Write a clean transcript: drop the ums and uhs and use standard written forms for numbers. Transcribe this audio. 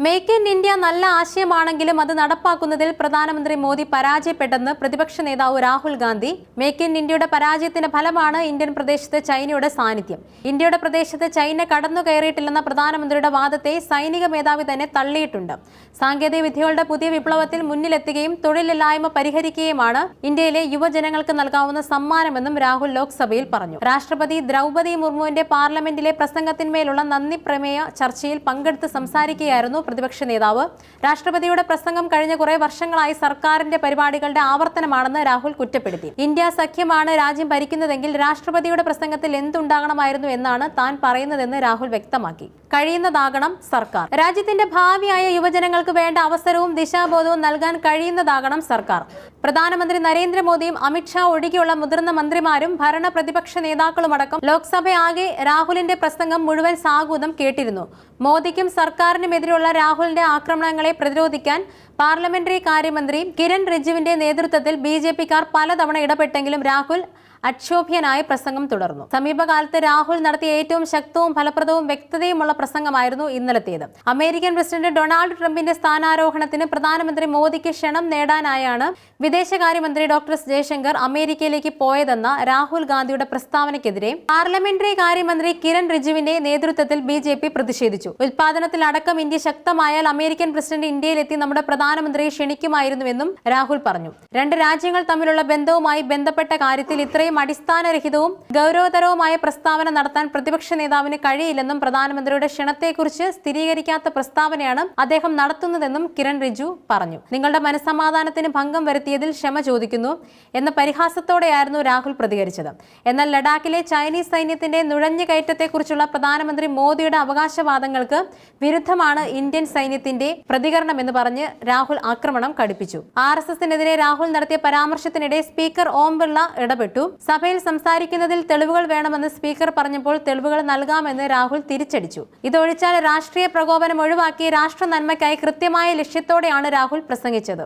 Make in India നല്ല ആശയമാണെങ്കിലും അത് നടപ്പാക്കുന്നതിൽ പ്രധാനമന്ത്രി മോദി പരാജയപ്പെട്ടെന്ന് പ്രതിപക്ഷ നേതാവ് രാഹുൽ ഗാന്ധി. മേക്ക് ഇൻ ഇന്ത്യയുടെ പരാജയത്തിന്റെ ഫലമാണ് ഇന്ത്യൻ പ്രദേശത്ത് ചൈനയുടെ സാന്നിധ്യം. ഇന്ത്യയുടെ പ്രദേശത്ത് ചൈന കടന്നു കയറിയിട്ടില്ലെന്ന പ്രധാനമന്ത്രിയുടെ വാദത്തെ സൈനിക മേധാവി തന്നെ തള്ളിയിട്ടുണ്ട്. സാങ്കേതിക വിദ്യകളുടെ പുതിയ വിപ്ലവത്തിൽ മുന്നിലെത്തുകയും തൊഴിലില്ലായ്മ പരിഹരിക്കുകയുമാണ് ഇന്ത്യയിലെ യുവജനങ്ങൾക്ക് നൽകാവുന്ന സമ്മാനമെന്നും രാഹുൽ ലോക്സഭയിൽ പറഞ്ഞു. രാഷ്ട്രപതി ദ്രൗപദി മുർമുവിന്റെ പാർലമെന്റിലെ പ്രസംഗത്തിന്മേലുള്ള നന്ദി പ്രമേയ ചർച്ചയിൽ പങ്കെടുത്ത് സംസാരിക്കുകയായിരുന്നു പ്രതിപക്ഷ നേതാവ്. രാഷ്ട്രപതിയുടെ പ്രസംഗം കഴിഞ്ഞ കുറെ വർഷങ്ങളായി സർക്കാരിന്റെ പരിപാടികളുടെ ആവർത്തനമാണെന്ന് രാഹുൽ കുറ്റപ്പെടുത്തി. ഇന്ത്യ സഖ്യമാണ് രാജ്യം ഭരിക്കുന്നതെങ്കിൽ രാഷ്ട്രപതിയുടെ പ്രസംഗത്തിൽ എന്തുണ്ടാകണമായിരുന്നു എന്നാണ് താൻ പറയുന്നതെന്ന് രാഹുൽ വ്യക്തമാക്കി. കഴിയുന്നതാകണം സർക്കാർ. രാജ്യത്തിന്റെ ഭാവിയായ യുവജനങ്ങൾക്ക് വേണ്ട അവസരവും ദിശാബോധവും നൽകാൻ കഴിയുന്നതാകണം സർക്കാർ. പ്രധാനമന്ത്രി നരേന്ദ്രമോദിയും അമിത്ഷാ ഒഴികെയുള്ള മുതിർന്ന മന്ത്രിമാരും ഭരണ പ്രതിപക്ഷ നേതാക്കളുമടക്കം ലോക്സഭയാകെ രാഹുലിന്റെ പ്രസംഗം മുഴുവൻ സാഗൂതം കേട്ടിരുന്നു. മോദിക്കും സർക്കാരിനുമെതിരെയുള്ള രാഹുലിന്റെ ആക്രമണങ്ങളെ പ്രതിരോധിക്കാൻ പാർലമെന്ററി കാര്യമന്ത്രി കിരൺ റിജിജുവിന്റെ നേതൃത്വത്തിൽ BJP-ക്കാർ പലതവണ ഇടപെട്ടെങ്കിലും രാഹുൽ അക്ഷോഭ്യനായ പ്രസംഗം തുടർന്നു. സമീപകാലത്ത് രാഹുൽ നടത്തിയ ഏറ്റവും ശക്തവും ഫലപ്രദവും വ്യക്തതയുമുള്ള പ്രസംഗമായിരുന്നു ഇന്നലത്തേത്. അമേരിക്കൻ പ്രസിഡന്റ് ഡൊണാൾഡ് ട്രംപിന്റെ സ്ഥാനാരോഹണത്തിന് പ്രധാനമന്ത്രി മോദിക്ക് ക്ഷണം നേടാനായാണ് വിദേശകാര്യമന്ത്രി ഡോക്ടർ എസ് ജയശങ്കർ അമേരിക്കയിലേക്ക് പോയതെന്ന രാഹുൽ ഗാന്ധിയുടെ പ്രസ്താവനയ്ക്കെതിരെ പാർലമെന്ററി കാര്യമന്ത്രി കിരൺ റിജിജുവിന്റെ നേതൃത്വത്തിൽ BJP പ്രതിഷേധിച്ചു. ഉൽപാദനത്തിലടക്കം ഇന്ത്യ ശക്തമായാൽ അമേരിക്കൻ പ്രസിഡന്റ് ഇന്ത്യയിലെത്തി നമ്മുടെ പ്രധാനമന്ത്രിയെ ക്ഷണിക്കുമായിരുന്നുവെന്നും രാഹുൽ പറഞ്ഞു. രണ്ട് രാജ്യങ്ങൾ തമ്മിലുള്ള ബന്ധവുമായി ബന്ധപ്പെട്ട കാര്യത്തിൽ ഇത്രയും അടിസ്ഥാനരഹിതവും ഗൗരവതരവുമായ പ്രസ്താവന നടത്താൻ പ്രതിപക്ഷ നേതാവിന് കഴിയില്ലെന്നും പ്രധാനമന്ത്രിയുടെ ക്ഷണത്തെക്കുറിച്ച് സ്ഥിരീകരിക്കാത്ത പ്രസ്താവനയാണ് അദ്ദേഹം നടത്തുന്നതെന്നും കിരൺ റിജിജു പറഞ്ഞു. നിങ്ങളുടെ മനസ്സമാധാനത്തിന് ഭംഗം വരുത്തിയതിൽ ക്ഷമ ചോദിക്കുന്നു എന്ന പരിഹാസത്തോടെയായിരുന്നു രാഹുൽ പ്രതികരിച്ചത്. എന്നാൽ ലഡാക്കിലെ ചൈനീസ് സൈന്യത്തിന്റെ നുഴഞ്ഞുകയറ്റത്തെക്കുറിച്ചുള്ള പ്രധാനമന്ത്രി മോദിയുടെ അവകാശവാദങ്ങൾക്ക് വിരുദ്ധമാണ് ഇന്ത്യൻ സൈന്യത്തിന്റെ പ്രതികരണമെന്ന് പറഞ്ഞ് രാഹുൽ ആക്രമണം കടുപ്പിച്ചു. RSSനെതിരെ രാഹുൽ നടത്തിയ പരാമർശത്തിനിടെ സ്പീക്കർ ഓം ബിർള ഇടപെട്ടു. സഭയിൽ സംസാരിക്കുന്നതിൽ തെളിവുകൾ വേണമെന്ന് സ്പീക്കർ പറഞ്ഞപ്പോൾ തെളിവുകൾ നൽകാമെന്ന് രാഹുൽ തിരിച്ചടിച്ചു. ഇതൊഴിച്ചാൽ രാഷ്ട്രീയ പ്രകോപനം ഒഴിവാക്കി രാഷ്ട്ര നന്മയ്ക്കായി കൃത്യമായ ലക്ഷ്യത്തോടെയാണ് രാഹുൽ പ്രസംഗിച്ചത്.